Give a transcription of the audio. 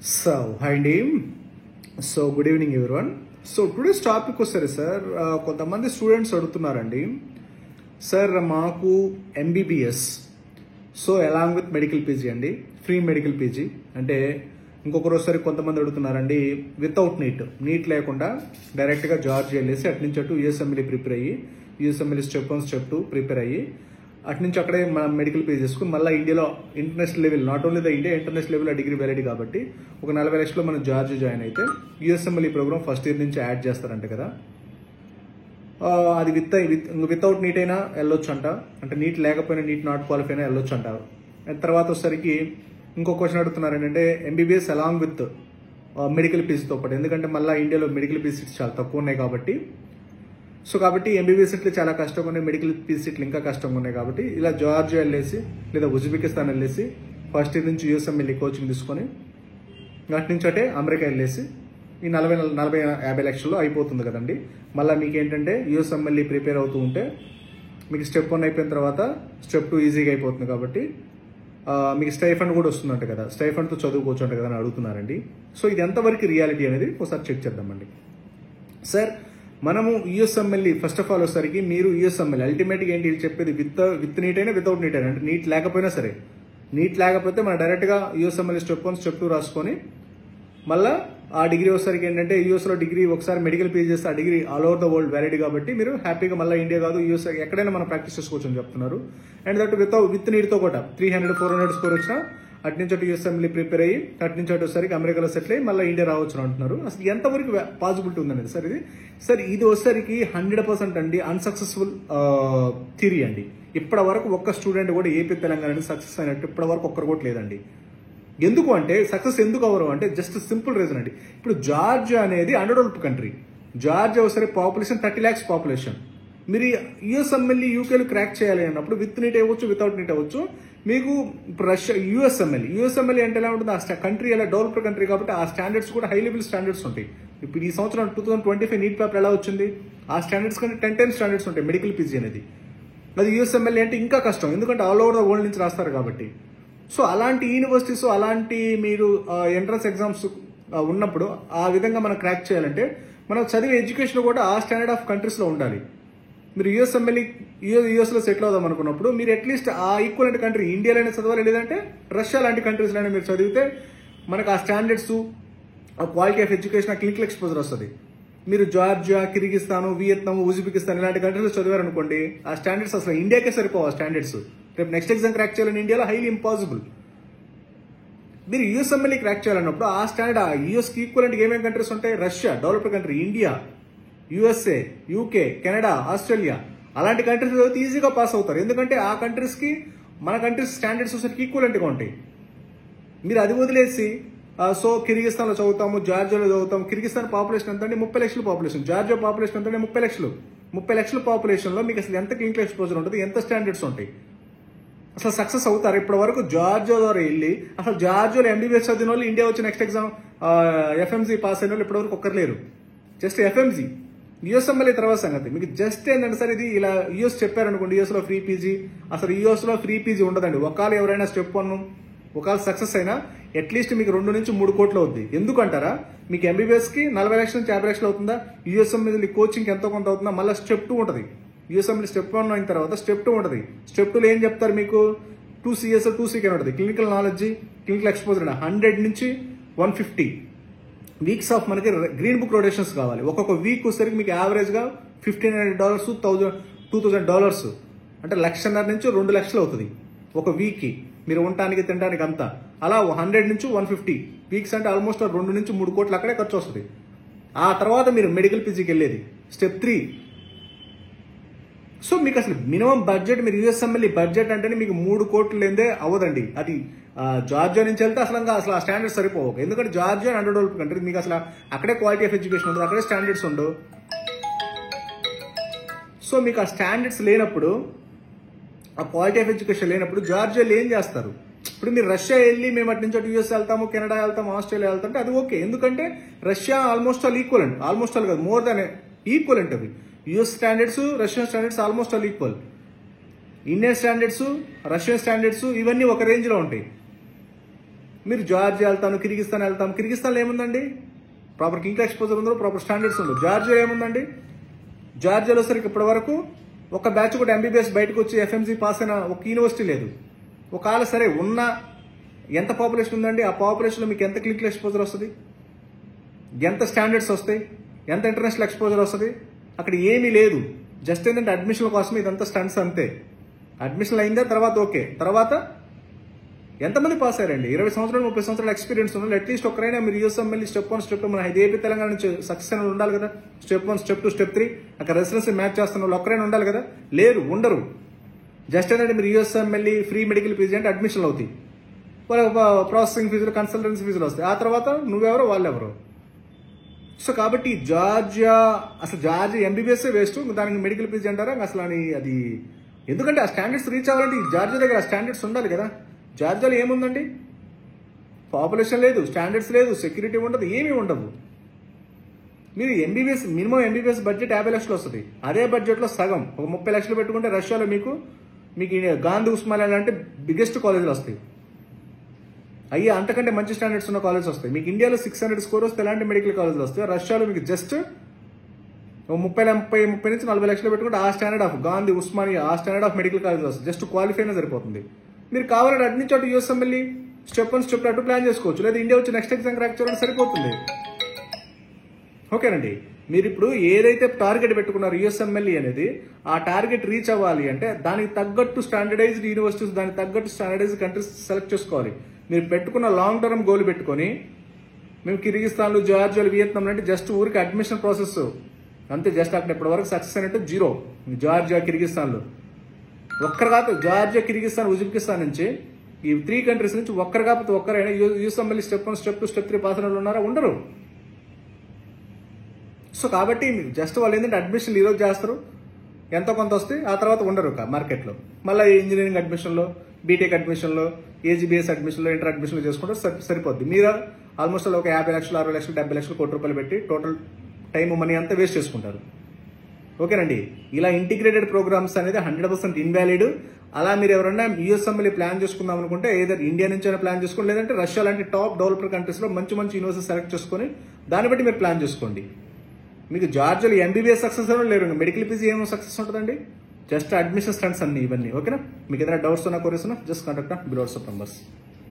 Hi Andy. Good evening everyone. Today's topic was sir, కొంతమంది students అడుగుతున్నారండి sir మాకు MBBS along with medical PG అండి, free medical PG అంటే ఇంకొకరోసారి కొంతమంది అడుగుతున్నారండి వితౌట్ నీట్ లేకుండా డైరెక్ట్గా జార్జియా వెళ్ళేసి అటు నుంచి అటు యూఎస్ఎంఎల్ఈ ప్రిపేర్ అయ్యి యూఎస్ఎంఎల్ఈ స్టెప్ 1 స్టెప్ 2 ప్రిపేర్ అయ్యి అటు నుంచి అక్కడే మనం మెడికల్ పే చేసుకుని మళ్ళీ ఇండియాలో international level, not only the India, international level degree valid కాబట్టి ఒక 40 లక్షలు మనం జార్జియా జాయిన్ అయితే యూఎస్ఎంఎల్ఈ ప్రోగ్రామ్ ఫస్ట్ ఇయర్ నుంచి యాడ్ చేస్తారంట కదా. అది వితౌట్ నీట్ అయినా వెళ్ళొచ్చు అంట, అంటే నీట్ లేకపోయినా నీట్ నాట్ క్వాలిఫై అయినా వెళ్ళొచ్చు అంటారు. తర్వాత వచ్చేసరికి ఇంకో క్వశ్చన్ అడుగుతున్నారు ఏంటంటే MBBS అలాంగ్ విత్ మెడికల్ పీజీతో పాటు, ఎందుకంటే మళ్ళీ ఇండియాలో మెడికల్ పీజీ సీట్స్ చాలా తక్కువ ఉన్నాయి కాబట్టి కాబట్టి MBBS సీట్లు చాలా కష్టంగా ఉన్నాయి, మెడికల్ పీజీ సీట్లు ఇంకా కష్టంగా ఉన్నాయి కాబట్టి ఇలా జార్జియా వెళ్ళేసి లేదా ఉజ్బెకిస్తాన్ వెళ్ళేసి ఫస్ట్ ఇయర్ నుంచి యూఎస్ఎంఎల్ఈ కోచింగ్ తీసుకొని అటు నుంచి అంటే అమెరికా వెళ్ళేసి ఈ 40-50 లక్షల్లో అయిపోతుంది కదండి. మళ్ళీ మీకు ఏంటంటే యూఎస్ఎంఎల్ఈ ప్రిపేర్ అవుతూ ఉంటే మీకు స్టెప్ 1 అయిపోయిన తర్వాత స్టెప్ 2 ఈజీగా అయిపోతుంది కాబట్టి మీకు స్టైఫండ్ కూడా వస్తుందంట కదా, స్టైఫండ్తో చదువుకోవచ్చు అంట కదా అని అడుగుతున్నారండి. ఇది ఎంతవరకు రియాలిటీ అనేది ఒకసారి చెక్ చేద్దామండి. సార్ మనము యూఎస్ఎంఎల్ఈ ఫస్ట్ ఆఫ్ ఆల్ వచ్చేసరికి మీరు యూఎస్ఎంఎల్ఈ అల్టిమేట్గా ఏంటి చెప్పేది విత్ నీట్ అయినా వితౌట్ నీట్ అయినా, అంటే నీట్ లేకపోయినా సరే, నీట్ లేకపోతే మనం డైరెక్ట్గా యూఎస్ఎంఎల్ఈ స్టెప్ 1 స్టెప్ 2 రాసుకొని మళ్ళీ ఆ డిగ్రీ వచ్చేసరికి ఏంటంటే యూఎస్లో డిగ్రీ ఒకసారి మెడికల్ పీజీ చేస్తే ఆ degree all over the world valid కాబట్టి మీరు హ్యాపీగా మళ్ళీ ఇండియా కాదు యూఎస్ ఎక్కడైనా మనం ప్రాక్టీస్ చేసుకోవచ్చు అని చెప్తున్నారు. అండ్ దట్ విత్ నీట్తో కూడా 300-400 స్కోర్ వచ్చినా అటు నుంచి అటు యూఎస్ఎంఎల్ఈ ప్రిపేర్ అయ్యి అటు నుంచి అటు వచ్చేసరికి అమెరికాలో సెటిల్ అయ్యి మళ్ళీ ఇండియా రావచ్చు అంటున్నారు. అసలు ఎంతవరకు పాసిబిలిటీ ఉందనేది సార్ ఇది వచ్చేసరికి 100% అండి అన్సక్సెస్ఫుల్ థియరీ అండి. ఇప్పటి వరకు ఒక్క స్టూడెంట్ కూడా ఏపీ తెలంగాణ సక్సెస్ అయినట్టు ఇప్పటి వరకు ఒక్కరు కూడా లేదండి. ఎందుకు అంటే సక్సెస్ ఎందుకు అవ్వరు అంటే జస్ట్ సింపుల్ రీజన్ అండి. ఇప్పుడు జార్జియా అనేది అన్డెవలప్డ్ కంట్రీ, జార్జియా వచ్చేసరికి పాపులేషన్ 30 lakhs పాపులేషన్. మీరు యూఎస్ఎంఎల్ఈ యూకేలో క్రాక్ చేయాలి అన్నప్పుడు విత్ నీట్ అవ్వచ్చు వితౌట్ నీట్ అవ్వచ్చు. మీకు ఇప్పుడు రష్యా యూఎస్ఎంఎల్ఈ అంటే ఎలా ఉంటుంది, ఆ కంట్రీ ఎలా డెవలప్డ్ కంట్రీ కాబట్టి ఆ స్టాండర్డ్స్ కూడా హై లెవెల్ స్టాండర్డ్స్ ఉంటాయి. ఇప్పుడు ఈ సంవత్సరం 2025 నీట్ పేపర్ ఎలా వచ్చింది, ఆ స్టాండర్డ్స్ కంటే 10 times స్టాండర్డ్స్ ఉంటాయి మెడికల్ పీజీ అనేది. అది యూఎస్ఎంఎల్ఈ అంటే ఇంకా కష్టం, ఎందుకంటే ఆల్ ఓవర్ ద వరల్డ్ నుంచి రాస్తారు కాబట్టి. అలాంటి యూనివర్సిటీస్ అలాంటి మీరు ఎంట్రన్స్ ఎగ్జామ్స్ ఉన్నప్పుడు ఆ విధంగా మనం క్రాక్ చేయాలంటే మనం చదివే ఎడ్యుకేషన్ కూడా ఆ స్టాండర్డ్ ఆఫ్ కంట్రీస్లో ఉండాలి. మీరు యూఎస్లో సెటిల్ అవుదాం అనుకున్నప్పుడు మీరు అట్లీస్ట్ ఆ ఈక్వలెంట్ కంట్రీ ఇండియాలోనే చదవాలి, లేదంటే రష్యా లాంటి కంట్రీస్లోనే మీరు చదివితే మనకు ఆ స్టాండర్డ్స్, ఆ క్వాలిటీ ఆఫ్ ఎడ్యుకేషన్, ఆ క్లినికల్ ఎక్స్పోజర్ వస్తుంది. మీరు జార్జియా, కిర్గిస్తాన్, వియత్నాం, ఉజ్బెకిస్తాన్ ఇలాంటి కంట్రీస్లో చదివారనుకోండి, ఆ స్టాండర్డ్స్ అసలు ఇండియాకే సరిపోవు. ఆ స్టాండర్డ్స్ రేపు నెక్స్ట్ ఎగ్జామ్ క్రాక్ చేయాలని ఇండియాలో హైలీ ఇంపాసిబుల్. మీరు యూఎస్ఎంఎల్ఈ క్రాక్ చేయాలన్నప్పుడు ఆ స్టాండర్డ్, ఆ యూఎస్కి ఈక్వలెంట్ ఏమేమి కంట్రీస్ ఉంటాయి, Russia developed country, India, USA, UK, Canada, Australia అలాంటి కంట్రీస్ ఈజీగా పాస్ అవుతారు. ఎందుకంటే ఆ కంట్రీస్కి మన కంట్రీస్ స్టాండర్డ్స్ వచ్చేసరికి ఈక్వలెంట్గా ఉంటాయి. మీరు అది వదిలేసి కిర్గిస్తాన్లో చదువుతాము, జార్జియాలో చదువుతాము. కిర్గిస్తాన్ పాపులేషన్ ఎంత అంటే 30 లక్షల పాపులేషన్, జార్జియా పాపులేషన్ ఎంత అంటే 30 లక్షలు. 30 లక్షల పాపులేషన్లో మీకు అసలు ఎంత క్లినికల్ ఎక్స్పోజర్ ఉంటుంది, ఎంత స్టాండర్డ్స్ ఉంటాయి, అసలు సక్సెస్ అవుతారు? ఇప్పటి వరకు జార్జియా ద్వారా వెళ్ళి అసలు జార్జియాలో MBBS చదివిన వాళ్ళు ఇండియా వచ్చి నెక్స్ట్ ఎగ్జామ్ FMC పాస్ అయిన వాళ్ళు ఇప్పటివరకు ఒక్కరు లేరు. జస్ట్ FMC, యూఎస్ఎంఎల్ఈ తర్వాత సంగతి. మీకు జస్ట్ ఏంటంటే సార్ ఇది ఇలా యూఎస్ చెప్పారనుకోండి, యూఎస్లో ఫ్రీ పీజీ, అసలు యూఎస్లో ఫ్రీ పీజీ ఉండదండి. ఒకవేళ ఎవరైనా స్టెప్ 1 ఒకవేళ సక్సెస్ అయినా అట్లీస్ట్ మీకు 2 నుంచి 3 కోట్లు అవుద్ది. ఎందుకంటారా, మీకు MBBSకి 40 లక్షల నుంచి 50 లక్షలు అవుతుందా, యూఎస్ఎంఎల్ఈ కోచింగ్కి ఎంతో కొంత అవుతుందా, మళ్ళీ స్టెప్ 2 ఉంటుంది. యూఎస్ఎంఎల్ఈ స్టెప్ 1 అయిన తర్వాత స్టెప్ 2 ఉంటుంది. స్టెప్ 2లో ఏం చెప్తారు మీకు, 2 CS 2 CK ఉంటుంది. క్లినికల్ నాలెడ్జ్, క్లినికల్ ఎక్స్పోజర్ 100 నుంచి 150 వీక్స్ ఆఫ్ మనకి గ్రీన్ బుక్ రొటేషన్స్ కావాలి. ఒక్కొక్క వీక్ వచ్చేసరికి మీకు యావరేజ్గా $1,500, $2,000 అంటే 1,50,000 నుంచి 2 లక్షలు అవుతుంది ఒక వీక్కి, మీరు ఉండటానికి తినడానికి అంతా. అలా 100 నుంచి 150 వీక్స్ అంటే ఆల్మోస్ట్ 2 నుంచి 3 కోట్లు అక్కడే ఖర్చు వస్తుంది. ఆ తర్వాత మీరు మెడికల్ పీజీకి వెళ్ళేది స్టెప్ 3. మీకు అసలు మినిమం బడ్జెట్, మీరు యూఎస్ఎంఎల్ఈ బడ్జెట్ అంటేనే మీకు 3 కోట్లు లేదే అవ్వదండి. అది జార్జియా నుంచి వెళ్తే అసలు ఆ స్టాండర్డ్స్ సరిపోవు. ఎందుకంటే జార్జియా అండర్డెవలప్డ్ కంట్రీ, మీకు అసలు అక్కడే క్వాలిటీ ఆఫ్ ఎడ్యుకేషన్ ఉండదు, అక్కడే స్టాండర్డ్స్ ఉండవు. మీకు ఆ స్టాండర్డ్స్ లేనప్పుడు, ఆ క్వాలిటీ ఆఫ్ ఎడ్యుకేషన్ లేనప్పుడు జార్జియాలో ఏం చేస్తారు? ఇప్పుడు మీరు రష్యా వెళ్ళి మేము అటు నుంచి అటు యూఎస్ వెళ్తాము, కెనడా వెళ్తాము, ఆస్ట్రేలియా వెళ్తాం అది ఓకే. ఎందుకంటే Russia almost all equivalent, almost all కాదు మోర్ దాన్ ఈక్వలెంట్. అవి US standards, Russian standards almost all equal. Indian standards, Russian standards ఇవన్నీ ఒక రేంజ్లో ఉంటాయి. మీరు జార్జియా వెళ్తాను, కిర్గిస్తాన్ వెళ్తాం. కిర్గిస్తాన్లో ఏముందండి? ప్రాపర్ క్లినికల్ ఎక్స్పోజర్ ఉండదు, ప్రాపర్ స్టాండర్డ్స్ ఉండదు. జార్జియా ఏముందండి? జార్జియాలో సరికి ఇప్పటి వరకు ఒక బ్యాచ్ కూడా ఎంబీబీఎస్ బయటకు వచ్చి ఎఫ్ఎంజీ పాస్ అయిన ఒక యూనివర్సిటీ లేదు. ఒకవేళ సరే ఉన్న ఎంత పాపులేషన్ ఉందండి? ఆ పాపులేషన్లో మీకు ఎంత క్లినికల్ ఎక్స్పోజర్ వస్తుంది, ఎంత స్టాండర్డ్స్ వస్తాయి, ఎంత ఇంటర్నేషనల్ ఎక్స్పోజర్ వస్తుంది? అక్కడ ఏమీ లేదు. జస్ట్ ఏంటంటే అడ్మిషన్ కోసం ఇదంతా స్టంట్స్ అంతే. అడ్మిషన్ అయిందా తర్వాత ఓకే. తర్వాత ఎంతమంది పాస్ అయ్యారండి? 20 సంవత్సరాలు 30 సంవత్సరాల ఎక్స్పీరియన్స్ ఉన్న అట్లీస్ట్ ఒక్కరైనా మీరు యూఎస్ఎంఎల్ఈ స్టెప్ 1 స్టెప్ 2 మన ఏపీ తెలంగాణ నుంచి సక్సెస్ అయిన ఉండాలి కదా. స్టెప్ 1 స్టెప్ 2 స్టెప్ 3 అక్కడ రెసిడెన్సీ మ్యాచ్ చేస్తున్న వాళ్ళు ఒక్కరైనా ఉండాలి కదా. లేరు, ఉండరు. జస్ట్ ఏంటంటే మీరు యూఎస్ఎంఎల్ఈ ఫ్రీ మెడికల్ ఫీజు అంటే అడ్మిషన్లు అవుతాయి, ప్రాసెసింగ్ ఫీజులు, కన్సల్టెన్సీ ఫీజులు వస్తాయి. ఆ తర్వాత నువ్వెవరో వాళ్ళెవరో. సో కాబట్టి జార్జియా ఎంబీబీఎస్ వేస్ట్, దానికి మెడికల్ ఫీజు అంటారా అసలు అది? ఎందుకంటే ఆ స్టాండర్డ్స్ రీచ్ అవ్వాలంటే జార్జియా దగ్గర ఆ స్టాండర్డ్స్ ఉండాలి కదా. జార్జియాలో ఏముందండి? పాపులేషన్ లేదు, స్టాండర్డ్స్ లేదు, సెక్యూరిటీ ఉండదు, ఏమీ ఉండవు. మీరు ఎంబీబీఎస్ మినిమం ఎంబీబీఎస్ బడ్జెట్ 50 లక్షలు వస్తుంది. అదే బడ్జెట్లో సగం ఒక 30 లక్షలు పెట్టుకుంటే రష్యాలో మీకు గాంధీ ఉస్మానియా లాంటి బిగ్గెస్ట్ కాలేజీలు వస్తాయి. అయ్యే అంతకంటే మంచి స్టాండర్డ్స్ ఉన్న కాలేజెస్ వస్తాయి. మీకు ఇండియాలో 600 స్కోర్ వస్తే ఎలాంటి మెడికల్ కాలేజీలు వస్తాయి? రష్యాలో మీకు జస్ట్ 30 నుంచి 40 లక్షలు పెట్టుకుంటే ఆ స్టాండర్డ్ ఆఫ్ గాంధీ ఉస్మానియా, ఆ స్టాండర్డ్ ఆఫ్ మెడికల్ కాలేజ్ వస్తుంది. జస్ట్ క్వాలిఫై అయినా సరిపోతుంది. మీరు కావాలంటే అటు నుంచి అటు యూఎస్ఎంఎల్ఈ స్టెప్ 1 స్టెప్ 2 ప్లాన్ చేసుకోవచ్చు, లేదా ఇండియా వచ్చి నెక్స్ట్ ఎగ్జామ్ క్రాక్ చేయడం సరిపోతుంది. ఓకేనండి. మీరు ఇప్పుడు ఏదైతే టార్గెట్ పెట్టుకున్నారో యూఎస్ఎంఎల్ఈ అనేది, ఆ టార్గెట్ రీచ్ అవ్వాలి అంటే దానికి తగ్గట్టు స్టాండర్డైజ్డ్ యూనివర్సిటీస్, దానికి తగ్గట్టు స్టాండర్డైజ్డ్ కంట్రీస్ సెలెక్ట్ చేసుకోవాలి. మీరు పెట్టుకున్న లాంగ్ టర్మ్ గోల్ పెట్టుకొని మేము కిర్గిస్తాన్లు, జార్జియాలు, వియత్నాం అంటే జస్ట్ ఊరికి అడ్మిషన్ ప్రాసెస్ అంతే. జస్ట్ అక్కడ ఇప్పటి వరకు సక్సెస్ అయినట్టు 0. జార్జియా, కిర్గిస్తాన్లు ఒక్కరు కాదు. జార్జియా, కిర్గిస్తాన్, ఉజ్బెకిస్తాన్ నుంచి ఈ 3 కంట్రీస్ నుంచి ఒక్కరు కాకపోతే ఒక్కరైనా USMLE step 1 step 2 step 3 pass అయిన ఉన్నారా? ఉండరు. సో కాబట్టి జస్ట్ వాళ్ళు ఏంటంటే అడ్మిషన్లు ఈరోజు చేస్తారు, ఎంతో కొంత వస్తాయి, ఆ తర్వాత ఉండరు మార్కెట్లో. మళ్ళీ ఇంజనీరింగ్ అడ్మిషన్లో, బీటెక్ అడ్మిషన్లో, ఏజీబీఎస్ అడ్మిషన్లో, ఇంటర్ అడ్మిషన్లో చేసుకుంటే సరిపోద్ది. మీరు ఆల్మోస్ట్ ఒక 50 లక్షలు, 60 లక్షలు, 70 లక్షలు, ₹1,00,00,000 పెట్టి టోటల్ టైం, మనీ అంతా వేస్ట్ చేసుకుంటారు. ఓకేనండి. ఇలా ఇంటిగ్రేటెడ్ ప్రోగ్రామ్స్ అనేది 100% ఇన్వాలిడ్. అలా మీరు ఎవరైనా యూఎస్ఎంఎల్ఈ ప్లాన్ చేసుకుందాం అనుకుంటే ఏదైనా ఇండియా నుంచి అయినా ప్లాన్ చేసుకోండి, లేదంటే రష్యా లాంటి టాప్ డెవలపర్ కంట్రీస్లో మంచి యూనివర్సిటీ సెలెక్ట్ చేసుకొని దాన్ని బట్టి మీరు ప్లాన్ చేసుకోండి. మీకు జార్జియాలో ఎంబీబీఎస్ సక్సెస్ అవ్వడం లేరు, మెడికల్ పీజీ ఏమో సక్సెస్ ఉంటుందండి. జస్ట్ అడ్మిషన్ స్టంట్స్ అన్ని ఇవన్నీ. ఓకేనా? మీకు ఏదైనా డౌట్స్ ఉన్నా, క్వరీస్ ఉన్నా just contact below WhatsApp numbers.